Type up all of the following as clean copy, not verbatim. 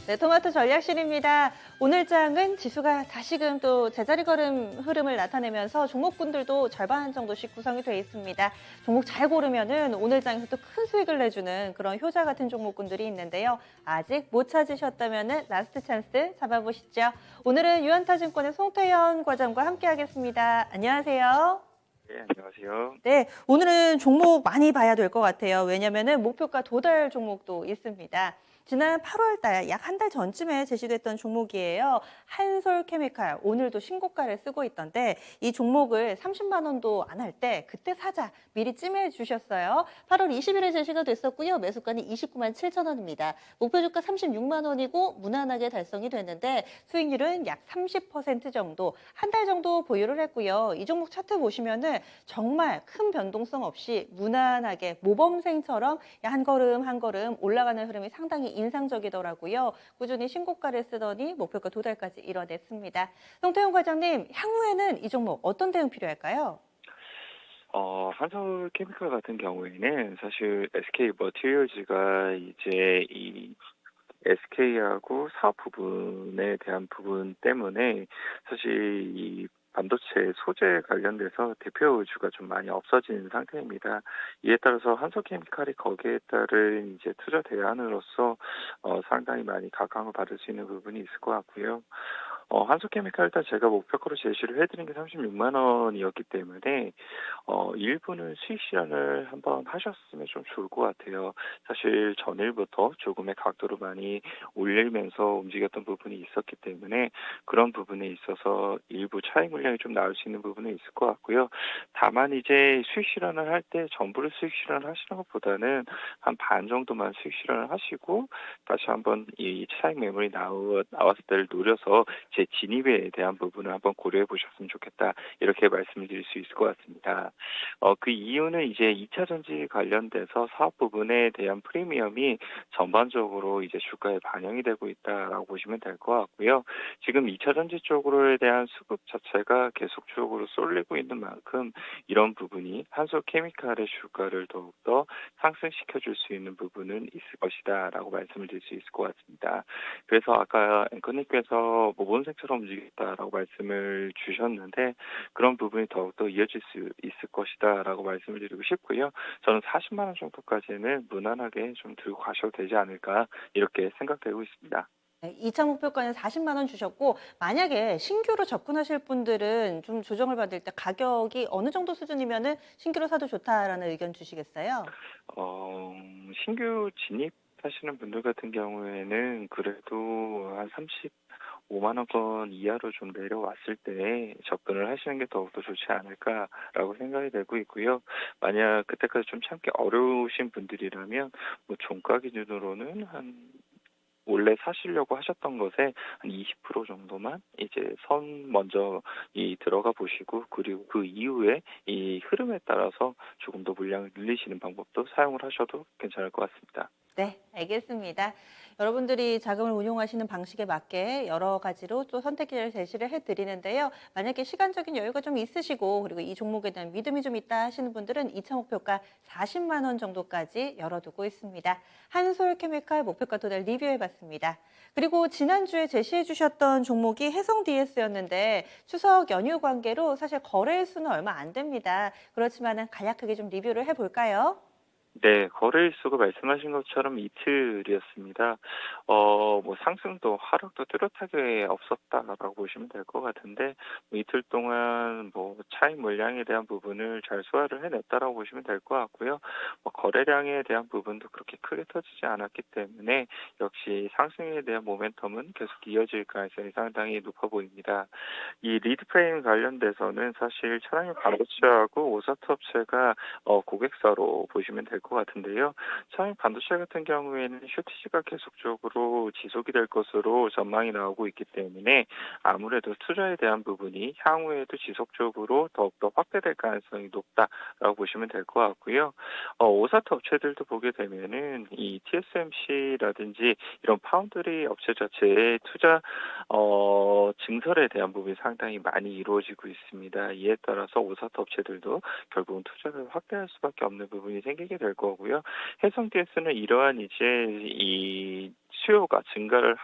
네, 토마토 전략실입니다. 오늘 장은 지수가 다시금 또 제자리 걸음 흐름을 나타내면서 종목군들도 절반 정도씩 구성이 되어 있습니다. 종목 잘 고르면은 오늘 장에서 또 큰 수익을 내주는 그런 효자 같은 종목군들이 있는데요. 아직 못 찾으셨다면은 라스트 찬스 잡아보시죠. 오늘은 유한타증권의 송태현 과장과 함께하겠습니다. 안녕하세요. 네, 안녕하세요. 네, 오늘은 종목 많이 봐야 될 것 같아요. 왜냐면은 목표가 도달 종목도 있습니다. 지난 8월 달, 약 한 달 전쯤에 제시됐던 종목이에요. 한솔케미칼, 오늘도 신고가를 쓰고 있던데 이 종목을 30만 원도 안 할 때 그때 사자 미리 찜해 주셨어요. 8월 20일에 제시가 됐었고요. 매수가는 29만 7천 원입니다. 목표 주가 36만 원이고 무난하게 달성이 됐는데 수익률은 약 30% 정도, 한 달 정도 보유를 했고요. 이 종목 차트 보시면은 정말 큰 변동성 없이 무난하게 모범생처럼 한 걸음 한 걸음 올라가는 흐름이 상당히 인상적이더라고요. 꾸준히 신고가를 쓰더니 목표가 도달까지 이뤄냈습니다. 송태용 과장님, 향후에는 이 종목 어떤 대응 필요할까요? 한솔 케미칼 같은 경우에는 사실 SK 머티리얼즈가 이제 이 SK하고 사업 부분에 대한 부분 때문에 사실 이 반도체 소재 관련돼서 대표주가 좀 많이 없어진 상태입니다. 이에 따라서 한솔케미칼이 거기에 따른 이제 투자 대안으로서 상당히 많이 각광을 받을 수 있는 부분이 있을 것 같고요. 한솔케미칼 일단 제가 목표가로 제시를 해드린 게 36만 원이었기 때문에 일부는 수익 실현을 한번 하셨으면 좀 좋을 것 같아요. 사실 전일부터 조금의 각도를 많이 올리면서 움직였던 부분이 있었기 때문에 그런 부분에 있어서 일부 차익 물량이 좀 나올 수 있는 부분은 있을 것 같고요. 다만 이제 수익 실현을 할 때 전부를 수익 실현을 하시는 것보다는 한 반 정도만 수익 실현을 하시고 다시 한번 이 차익 매물이 나왔을 때를 노려서 제 진입에 대한 부분을 한번 고려해 보셨으면 좋겠다. 이렇게 말씀을 드릴 수 있을 것 같습니다. 그 이유는 이제 2차 전지 관련돼서 사업 부분에 대한 프리미엄이 전반적으로 이제 주가에 반영이 되고 있다라고 보시면 될 것 같고요. 지금 2차 전지 쪽으로에 대한 수급 자체가 계속적으로 쏠리고 있는 만큼 이런 부분이 한솔 케미칼의 주가를 더욱더 상승시켜 줄 수 있는 부분은 있을 것이다라고 말씀을 드릴 수 있을 것 같습니다. 그래서 아까 앵커님께서 모범생처럼 움직였다라고 말씀을 주셨는데 그런 부분이 더욱더 이어질 수 있을 것이다라고 말씀을 드리고 싶고요. 저는 40만 원 정도까지는 무난하게 좀 들고 가셔도 되지 않을까 이렇게 생각되고 있습니다. 네, 2차 목표가는 40만 원 주셨고 만약에 신규로 접근하실 분들은 좀 조정을 받을 때 가격이 어느 정도 수준이면은 신규로 사도 좋다라는 의견 주시겠어요? 어, 신규 진입하시는 분들 같은 경우에는 그래도 한 35만 원권 이하로 좀 내려왔을 때 접근을 하시는 게 더욱더 좋지 않을까라고 생각이 되고 있고요. 만약 그때까지 좀 참기 어려우신 분들이라면 뭐 종가 기준으로는 한 원래 사시려고 하셨던 것에 한 20% 정도만 이제 선 먼저 들어가 보시고 그리고 그 이후에 이 흐름에 따라서 조금 더 물량을 늘리시는 방법도 사용을 하셔도 괜찮을 것 같습니다. 네, 알겠습니다. 여러분들이 자금을 운용하시는 방식에 맞게 여러 가지로 또 선택지를 제시를 해드리는데요. 만약에 시간적인 여유가 좀 있으시고 그리고 이 종목에 대한 믿음이 좀 있다 하시는 분들은 2차 목표가 40만 원 정도까지 열어두고 있습니다. 한솔케미칼 목표가 도달 리뷰해봤습니다. 그리고 지난주에 제시해 주셨던 종목이 해성 DS였는데 추석 연휴 관계로 사실 거래 수는 얼마 안 됩니다. 그렇지만은 간략하게 좀 리뷰를 해볼까요? 네, 거래일수가 말씀하신 것처럼 이틀이었습니다. 뭐 상승도 하락도 뚜렷하게 없었다라고 보시면 될 것 같은데 뭐 이틀 동안 뭐 차익 물량에 대한 부분을 잘 소화를 해냈다라고 보시면 될 것 같고요. 뭐 거래량에 대한 부분도 그렇게 크게 터지지 않았기 때문에 역시 상승에 대한 모멘텀은 계속 이어질 가능성이 상당히 높아 보입니다. 이 리드 프레임 관련돼서는 사실 차량용 반도체하고 오사트 업체가 고객사로 보시면 될 것 같은데요. 차량 반도체 같은 경우에는 슈티지가 계속적으로 지속이 될 것으로 전망이 나오고 있기 때문에 아무래도 투자에 대한 부분이 향후에도 지속적으로 더욱더 확대될 가능성이 높다라고 보시면 될 것 같고요. 오사트 업체들도 보게 되면은 이 TSMC라든지 이런 파운드리 업체 자체의 투자 증설에 대한 부분이 상당히 많이 이루어지고 있습니다. 이에 따라서 오사트 업체들도 결국은 투자를 확대할 수밖에 없는 부분이 생기게 될 거고요. 해성 DS는 이러한 이제 이 수요가 증가를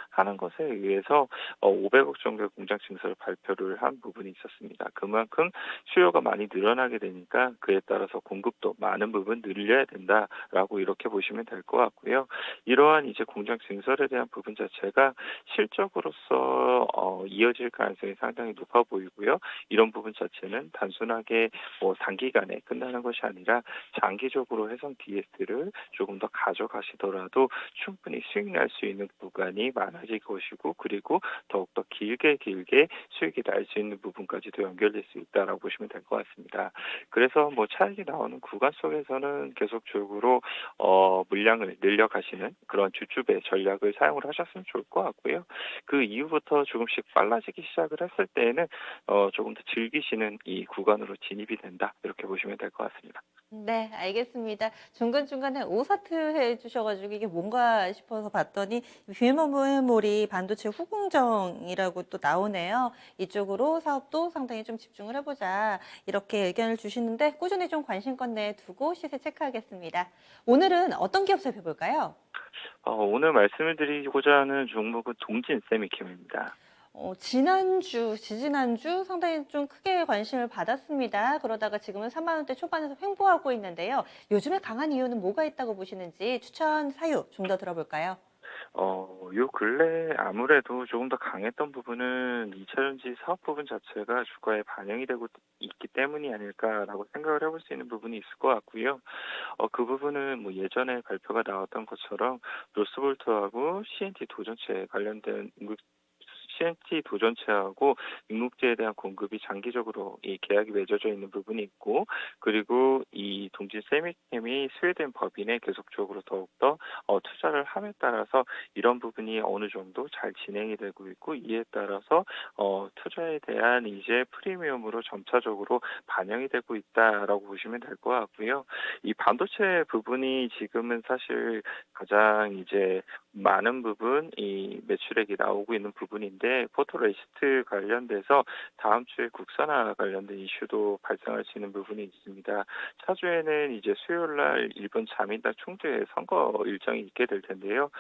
하는 것에 의해서 500억 정도의 공장 증설을 발표를 한 부분이 있었습니다. 그만큼 수요가 많이 늘어나게 되니까 그에 따라서 공급도 많은 부분 늘려야 된다라고 이렇게 보시면 될 것 같고요. 이러한 이제 공장 증설에 대한 부분 자체가 실적으로서 이어질 가능성이 상당히 높아 보이고요. 이런 부분 자체는 단순하게 뭐 단기간에 끝나는 것이 아니라 장기적으로 해상 DS를 조금 더 가져가시더라도 충분히 수익 날 수 있는 구간이 많아질 것이고 그리고 더욱더 길게 수익이 날 수 있는 부분까지도 연결될 수 있다라고 보시면 될 것 같습니다. 그래서 뭐 차익이 나오는 구간 속에서는 계속적으로 물량을 늘려가시는 그런 주축의 전략을 사용을 하셨으면 좋을 것 같고요. 그 이후부터 조금씩 빨라지기 시작을 했을 때에는 조금 더 즐기시는 이 구간으로 진입이 된다. 이렇게 보시면 될 것 같습니다. 네, 알겠습니다. 중간중간에 오사트 해 주셔가지고 이게 뭔가 싶어서 봤더니 빌모메모리 반도체 후공정이라고 또 나오네요. 이쪽으로 사업도 상당히 좀 집중을 해보자. 이렇게 의견을 주시는데 꾸준히 좀 관심권 내에 두고 시세 체크하겠습니다. 오늘은 어떤 기업 살펴볼까요? 오늘 말씀을 드리고자 하는 종목은 동진 세미캠입니다. 지지난주 상당히 좀 크게 관심을 받았습니다. 그러다가 지금은 3만 원대 초반에서 횡보하고 있는데요. 요즘에 강한 이유는 뭐가 있다고 보시는지 추천 사유 좀 더 들어볼까요? 요 근래 아무래도 조금 더 강했던 부분은 2차전지 사업 부분 자체가 주가에 반영이 되고 있기 때문이 아닐까라고 생각을 해볼 수 있는 부분이 있을 것 같고요. 그 부분은 뭐 예전에 발표가 나왔던 것처럼 로스볼트하고 CNT 도전체 관련된 CNT 도전체하고 육목재에 대한 공급이 장기적으로 이 계약이 맺어져 있는 부분이 있고 그리고 이 동진 세미캠이 스웨덴 법인에 계속적으로 더욱더 투자를 함에 따라서 이런 부분이 어느 정도 잘 진행이 되고 있고 이에 따라서 투자에 대한 이제 프리미엄으로 점차적으로 반영이 되고 있다라고 보시면 될 것 같고요. 이 반도체 부분이 지금은 사실 가장 이제 많은 부분 이 매출액이 나오고 있는 부분인데 포토레시스트 관련돼서 다음 주에 국산화 관련된 이슈도 발생할 수 있는 부분이 있습니다. 차주에는 이제 수요일 날 일본 자민당 총재 선거 일정이 있게 될 텐데요.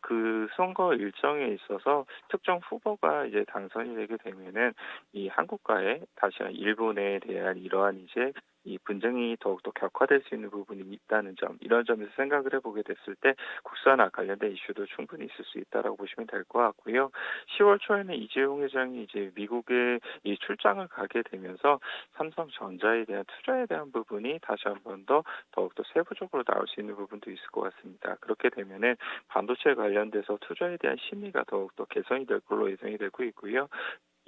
그 선거 일정에 있어서 특정 후보가 이제 당선이 되게 되면은 이 한국과의 다시 일본에 대한 이러한 이제 이 분쟁이 더욱더 격화될 수 있는 부분이 있다는 점, 이런 점에서 생각을 해보게 됐을 때 국산화 관련된 이슈도 충분히 있을 수 있다라고 보시면 될 것 같고요. 10월 초에는 이재용 회장이 이제 미국에 이 출장을 가게 되면서 삼성전자에 대한 투자에 대한 부분이 다시 한 번 더 더욱더 세부적으로 나올 수 있는 부분도 있을 것 같습니다. 그렇게 되면은 반도체 관련돼서 투자에 대한 심리가 더욱더 개선이 될 걸로 예상이 되고 있고요.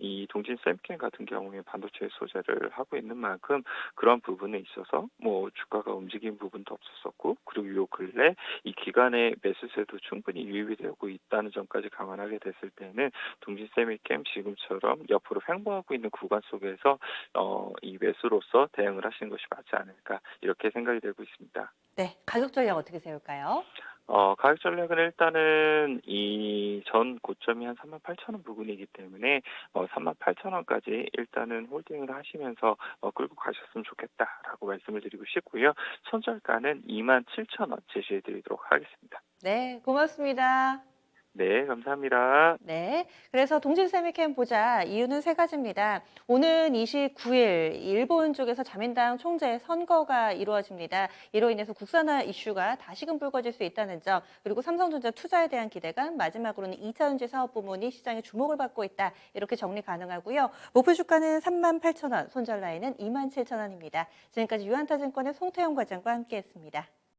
이 동진 샘캠 같은 경우에 반도체 소재를 하고 있는 만큼 그런 부분에 있어서 뭐 주가가 움직인 부분도 없었었고 그리고 요 근래 이 기간의 매수세도 충분히 유입이 되고 있다는 점까지 감안하게 됐을 때는 동진 샘캠 지금처럼 옆으로 횡보하고 있는 구간 속에서 이 매수로서 대응을 하시는 것이 맞지 않을까 이렇게 생각이 되고 있습니다. 네, 가격 전략 어떻게 세울까요? 가격 전략은 일단은 이 전 고점이 한 38,000원 부근이기 때문에 38,000원까지 일단은 홀딩을 하시면서 끌고 가셨으면 좋겠다라고 말씀을 드리고 싶고요. 손절가는 27,000원 제시해 드리도록 하겠습니다. 네, 고맙습니다. 네, 감사합니다. 네. 그래서 동질세미캠 보자. 이유는 세 가지입니다. 오는 29일 일본 쪽에서 자민당 총재 선거가 이루어집니다. 이로 인해서 국산화 이슈가 다시금 불거질 수 있다는 점, 그리고 삼성전자 투자에 대한 기대감, 마지막으로는 2차전지 사업 부문이 시장의 주목을 받고 있다. 이렇게 정리 가능하고요. 목표 주가는 38,000원, 손절 라인은 27,000원입니다. 지금까지 유한타증권의 송태영 과장과 함께했습니다.